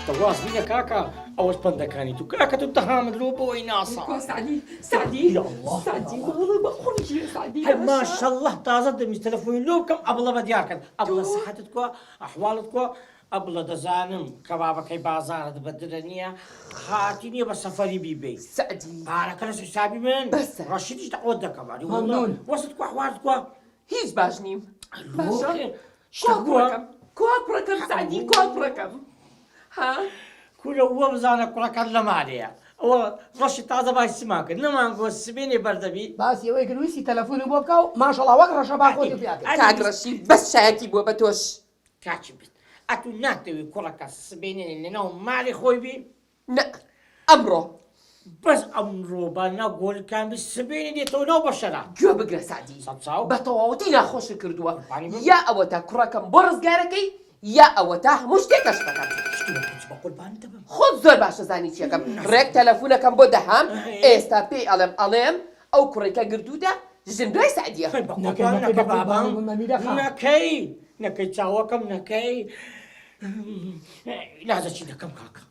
تواص بينا كاكا أول بندكاني تو كاكا تتهم دروبه ويناصا. سعدي يا الله سعدي والله بخرج يا سعدي هاي ما شاء الله تازة دمي تلفون لوبكم أبلا بدياركم أبلا صحتكم أحوالكم أبلا دزانم كبابك هاي بازار بدرنيا خاتيني بسفري بيبي سعدي بارك الله حسابي من بس. رشيد ايش تعودك كمان ممنون. وسطكم أحوالكم هيج باشنيم باشا شكوى كواك رقم سعدي كواك رقم ها كل هو بزانا كل كلام عليها هو رشيد تازة باي سماك إنما نقول سبيني بردبي بس يا ويك نويسي تلفوني بوبكاو ما شاء الله وقرا شباب خوتي فيك كاك رشيد بس شاكي بو بتوش كاتشبت أتو ناتوي كل سبيني إننا ومالي خوي بي لا أمره بس أمرو بنا قول كان بالسبيني دي تونو بشرة جو بقرا سعدي صدصاو بتواوتينا خوش كردوا يعني يا أوتا كراكم برز جاركي يا أوتا مشتكش فكرت كنت بقول بان تمام خود زور باشا زاني تيكم ريك تلفونكم بودهم استا بي ألم أو كريكا قردودا جندوي سعدية نكي نكي تساوكم نكي لازم شي كم كاكا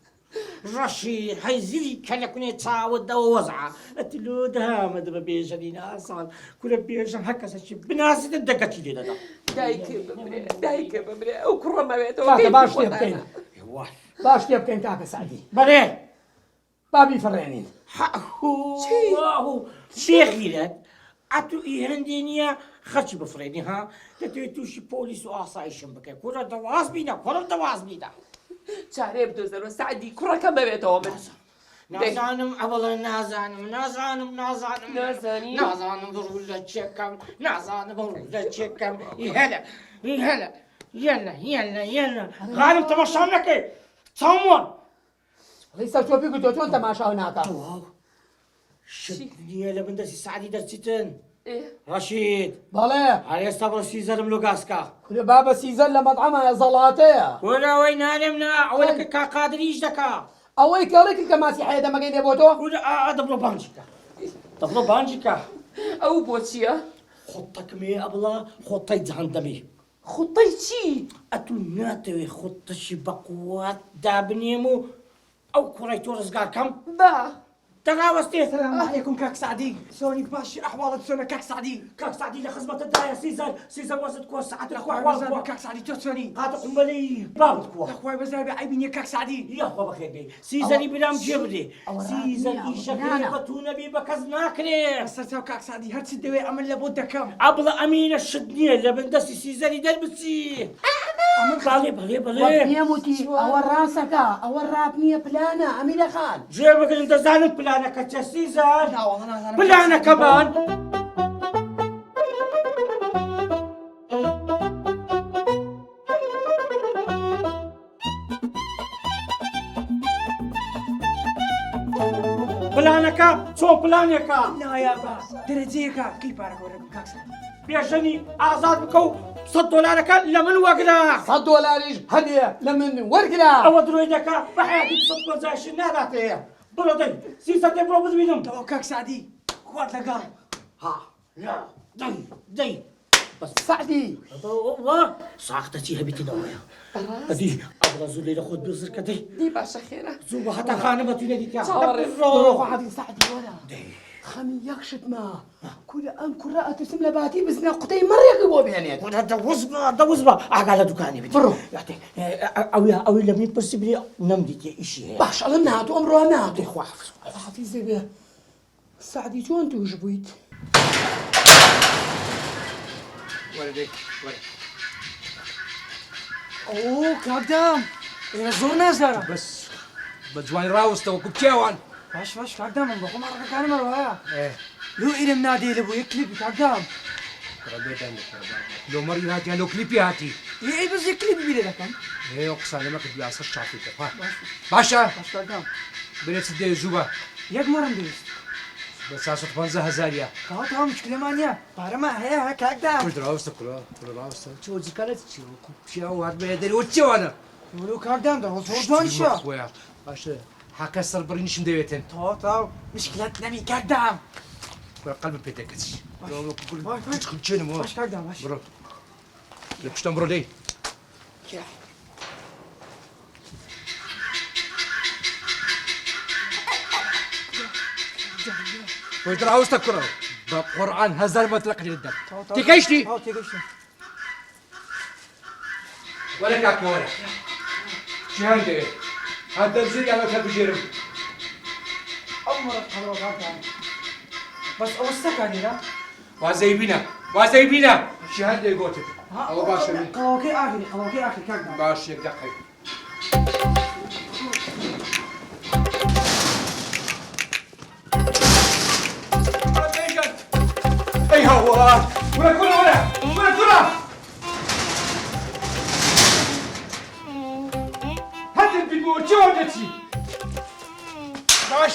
رشي حيزي كان يكون يتساوى الدواء وزعة أتلو ده ما دب بيجني ناصل كل بيجن هكذا شي بناس تدقتي لي ده دايك بمري أو كرة ما بيتو كاكا باش تبكين يوه باش تبكين كاكا سعدي بلي بابي فرينين هو شيخيرت أتو إيهندينيا خرج بفريني ها تتوي شي بوليس وآصايشن بكي كرة دواز بينا كرة دواز بينا شهري بدوزر سعدي كرة كم بيتو من نازانم أولا نازانم برولا تشيكم نازانم برولا تشيكم يهلا يلا غالب تمشانك تصمون ليس شو فيك توتو انت ما شاء هناك واو شدني لمن دسي سعدي درستن إيه رشيد بله على استبر سيزر ملوغاسكا كل بابا سيزن لمطعمها يا زلاطيه ولا وين علمنا اولك قادريش دكا اويك اوليك الكماسي حيدا ما قايل بوتو ولا دبلو بانجيكا دبلو بانجيكا أو بوتشيا خطك مي ابلا خطي جهندمي خطيتي اتوناتوي خط شبقوات دابنيمو او كوريتو رزقار كم با تغاوستي السلام عليكم كاك سعدي سونيك باشي احوالك سونا كاك سعدي كاك سعدي لخدمة الداية سيزر وزد كوا ساعات اخوي الاخوة بزاف كاك سعدي توتسوني هذا قنبلي بابت كوا اخوي بزاف عيبين يا كاك سعدي يا اخوة بخير بي سيزري بلام جبري سيزر إيشاكري بطونا بي بكزناكري بس كاك سعدي هات سدوي عمل لابد كم أبلا أمين الشدنية لبندسي سيزري دربسي بلي يموتي اول راسك اول رابني بلانا امينه خان جيبك انت زانت بلانك يا سيزر لا والله انا بلانا كمان بلانك شو بلانك لا يا با درجيكا كيف بارك ورب كاك سعدي بيجني آزاد بكو $100 لمن وقرا صد ولا ليش هديه لمن ورقلا أو درويدك بحياتي صدق زي الشنادات بلدي سيسا دي بروبز بينهم تو كاك سعدي خوات لقاه ها لا دي بس سعدي والله ساقتي هبتي نوايا أدي أبغى زولي لخد بيصير كدي دي باشا خيرة زوبا حتى خانة بتويني دي روح هذه سعدي ولا خمي يكشت ما كل أم كراءة تسم لباتي بس نقطي مرة يقبوا بينيت دوزبا أقعد دكاني بدي برو يعطي أو لم يبصي بلي نمدي شيء باش الله ناتو أمره ناتو حافظ حافظ بيه سعدي شو أنتو جبويت ولدك اوه كاك دام زورنا زرا بس بجوان راوسته وكوكيوان فاش كاك دام بقوم مرة كان مرة ايه لو إلى منادي لبو يكلب كاك دام ربيت عندك لو مري هاتي لو كليبي هاتي ايه بس يكلب بيدي لكم ايه اقسم لك بياسر شافيك ها باشا باش كاك دام بنت سدي الزوبه ياك مرة ندرس بس اسف 15000 يا تا مشكلة مانيا بارما هي كاك دام كل راوسته كل راوسته شو ذكرت شو كوكيو هاد بيدري وتشو انا ولو كاك دام ده صوت شو اخويا باشا هكسر برينش ندويتن تا مشكلة نمي كاك دام قلب بيتكتش لو كل تدخل تشين مو باش كاك دام باش برو لك شتم برو دي وش عاوز تكره بقرآن هزار ما تلقى جدا تكيشتي ها تيجيشتي ولا كاك ولا شو هندي هذا الزي على كاب جيرم عمرك خلاص هذا بس اوسك علينا وزي بينا شو هندي قلت أو باش اوكي اخي كذا باش يقدق اي هو ولا كلها هات البيبو شو ودتي باش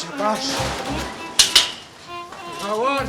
هواش